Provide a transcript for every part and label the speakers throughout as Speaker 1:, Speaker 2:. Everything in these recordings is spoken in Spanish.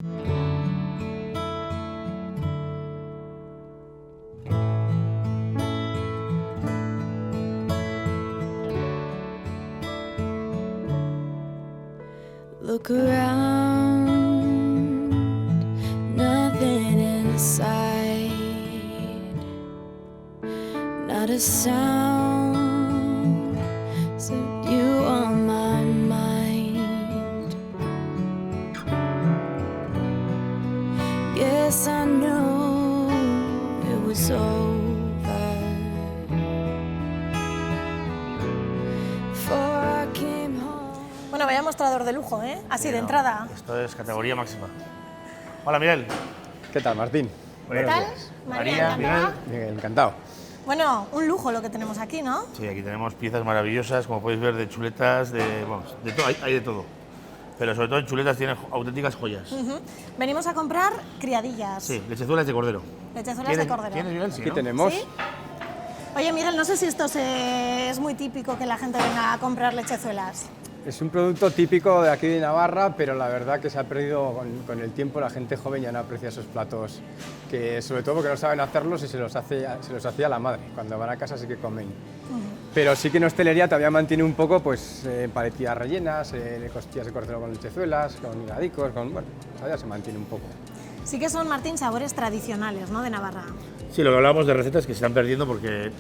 Speaker 1: Look around, nothing in sight, not a sound, except you on my mind. Guess I knew it was over before I came home.
Speaker 2: Bueno, vaya mostrador de lujo, ¿eh? Así de entrada.
Speaker 3: Esto es categoría máxima. Hola, Miguel.
Speaker 4: ¿Qué tal, Martín?
Speaker 2: ¿Qué tal?
Speaker 3: María,
Speaker 2: encantada.
Speaker 4: Bien, encantado.
Speaker 2: Bueno, un lujo lo que tenemos aquí, ¿no?
Speaker 3: Sí, aquí tenemos piezas maravillosas, como podéis ver, de chuletas, de todo, hay de todo. Pero sobre todo en chuletas tienen auténticas joyas.
Speaker 2: Venimos a comprar criadillas.
Speaker 3: Sí, lechezuelas de cordero.
Speaker 2: Lechezuelas de cordero.
Speaker 3: ¿Tienes, Miguel? Sí,
Speaker 4: Aquí
Speaker 3: ¿no?
Speaker 4: tenemos.
Speaker 2: ¿Sí? Oye, Miguel, no sé si esto es muy típico que la gente venga a comprar lechezuelas.
Speaker 4: Es un producto típico de aquí de Navarra, pero la verdad que se ha perdido con el tiempo. La gente joven ya no aprecia esos platos, que sobre todo porque no saben hacerlos y se los hacía la madre. Cuando van a casa sí que comen. Pero sí que en hostelería todavía mantiene un poco pues, paletillas rellenas, costillas de cordero con lechezuelas, con higadicos, bueno, todavía se mantiene un poco.
Speaker 2: Sí que son, Martín, sabores tradicionales, ¿no?, de Navarra.
Speaker 3: Sí, lo que hablábamos de recetas que se están perdiendo porque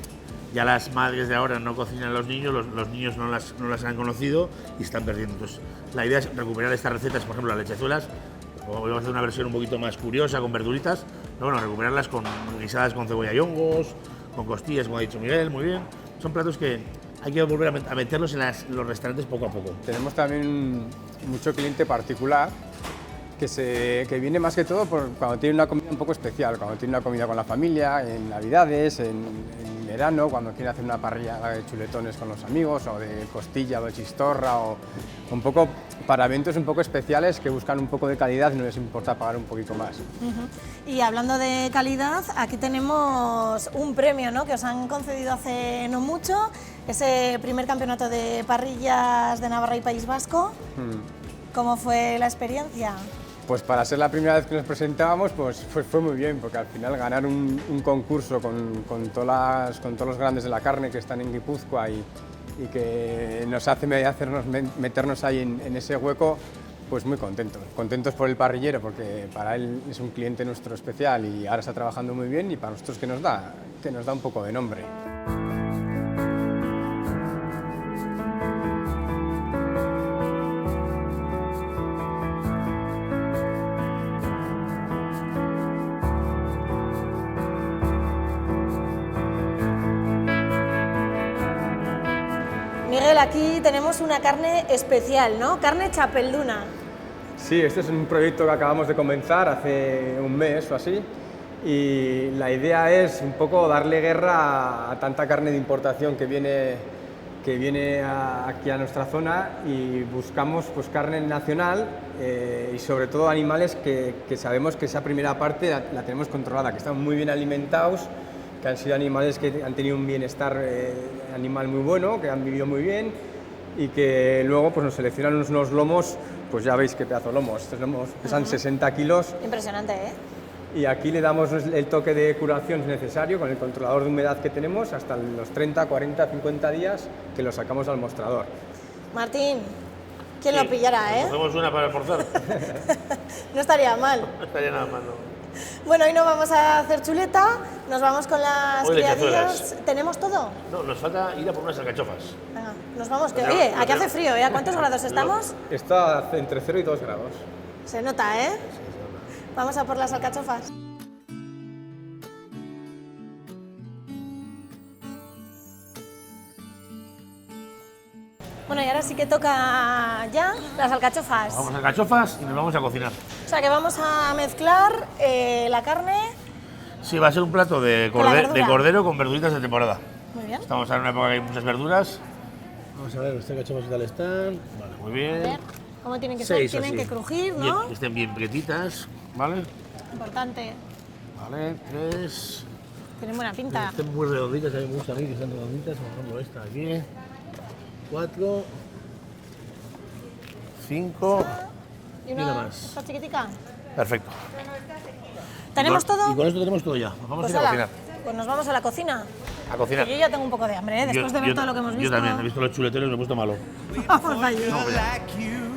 Speaker 3: ya las madres de ahora no cocinan a los niños, los niños no las han conocido y están perdiendo. Entonces, la idea es recuperar estas recetas, por ejemplo, las lechezuelas. Hoy vamos a hacer una versión un poquito más curiosa, con verduritas, pero bueno, recuperarlas con guisadas con cebolla y hongos, con costillas, como ha dicho Miguel, muy bien. Son platos que hay que volver a meterlos en los restaurantes poco a poco.
Speaker 4: Tenemos también mucho cliente particular que viene más que todo cuando tiene una comida un poco especial, cuando tiene una comida con la familia, en Navidades, en verano, cuando quiere hacer una parrilla de chuletones con los amigos, o de costilla o de chistorra, o un poco para eventos un poco especiales que buscan un poco de calidad y no les importa pagar un poquito más.
Speaker 2: Y hablando de calidad, aquí tenemos un premio, ¿no?, que os han concedido hace no mucho, ese primer campeonato de parrillas de Navarra y País Vasco. ¿Cómo fue la experiencia?
Speaker 4: Pues para ser la primera vez que nos presentábamos, pues fue muy bien, porque al final ganar un concurso con todos los grandes de la carne que están en Guipúzcoa y que nos hace meternos ahí en ese hueco, pues muy contentos. Contentos por el parrillero, porque para él es un cliente nuestro especial y ahora está trabajando muy bien, y para nosotros que nos da un poco de nombre.
Speaker 2: Miguel, aquí tenemos una carne especial, ¿no? Carne chapelduna.
Speaker 4: Sí, este es un proyecto que acabamos de comenzar hace un mes o así, y la idea es un poco darle guerra a tanta carne de importación que viene aquí a nuestra zona, y buscamos pues carne nacional y sobre todo animales que sabemos que esa primera parte la tenemos controlada, que están muy bien alimentados, que han sido animales que han tenido un bienestar animal muy bueno, que han vivido muy bien, y que luego pues nos seleccionan unos lomos, pues ya veis qué pedazo de lomos. Estos lomos pesan 60 kilos.
Speaker 2: Impresionante, ¿eh?
Speaker 4: Y aquí le damos el toque de curación necesario con el controlador de humedad que tenemos hasta los 30, 40, 50 días que lo sacamos al mostrador.
Speaker 2: Martín, ¿quién lo pillará, eh?
Speaker 3: Cogemos una para almorzar.
Speaker 2: No estaría mal.
Speaker 3: No estaría nada mal, ¿no?
Speaker 2: Bueno, hoy no vamos a hacer chuleta, nos vamos con las
Speaker 3: Hoy
Speaker 2: criadillas.
Speaker 3: lechezuelas.
Speaker 2: ¿Tenemos todo?
Speaker 3: No, nos falta ir a por unas alcachofas.
Speaker 2: Venga, nos vamos, que
Speaker 3: Lo
Speaker 2: oye,
Speaker 3: tenemos-
Speaker 2: aquí hace frío, ¿eh? ¿A cuántos grados estamos?
Speaker 4: Está entre 0 y 2 grados.
Speaker 2: Se nota, ¿eh? Vamos a por las alcachofas. Bueno, y ahora sí que toca ya las alcachofas.
Speaker 3: Vamos a alcachofas y nos vamos a cocinar.
Speaker 2: O sea que vamos a mezclar la carne.
Speaker 3: Sí, va a ser un plato de
Speaker 2: Con la verdura.
Speaker 3: cordero con verduritas de temporada.
Speaker 2: Muy bien.
Speaker 3: Estamos en una época que hay muchas verduras. Vamos a ver, los alcachofas qué tal están. Vale, muy
Speaker 2: A
Speaker 3: bien.
Speaker 2: ver, ¿cómo tienen que ser?
Speaker 3: 6
Speaker 2: Tienen
Speaker 3: así.
Speaker 2: que crujir,
Speaker 3: Bien,
Speaker 2: ¿no?
Speaker 3: que estén bien prietitas, ¿vale?
Speaker 2: Importante.
Speaker 3: Vale, 3.
Speaker 2: Tienen buena pinta.
Speaker 3: Estén muy redonditas, a mí me gusta a mí que estén redonditas, por ejemplo esta aquí. 4. 5.
Speaker 2: ¿Y
Speaker 3: una
Speaker 2: una
Speaker 3: más.
Speaker 2: esta chiquitica?
Speaker 3: Perfecto.
Speaker 2: ¿Tenemos todo?
Speaker 3: Y con esto tenemos todo ya. Nos vamos
Speaker 2: Pues
Speaker 3: a ir a
Speaker 2: ala,
Speaker 3: cocinar.
Speaker 2: pues nos vamos a la cocina.
Speaker 3: A cocinar.
Speaker 2: Que yo ya tengo un poco de hambre, ¿eh? Después de ver todo lo que hemos visto.
Speaker 3: Yo también, he visto los chuleteros y me he puesto malo.
Speaker 2: Vamos allí.
Speaker 3: Vamos allá.
Speaker 5: like you.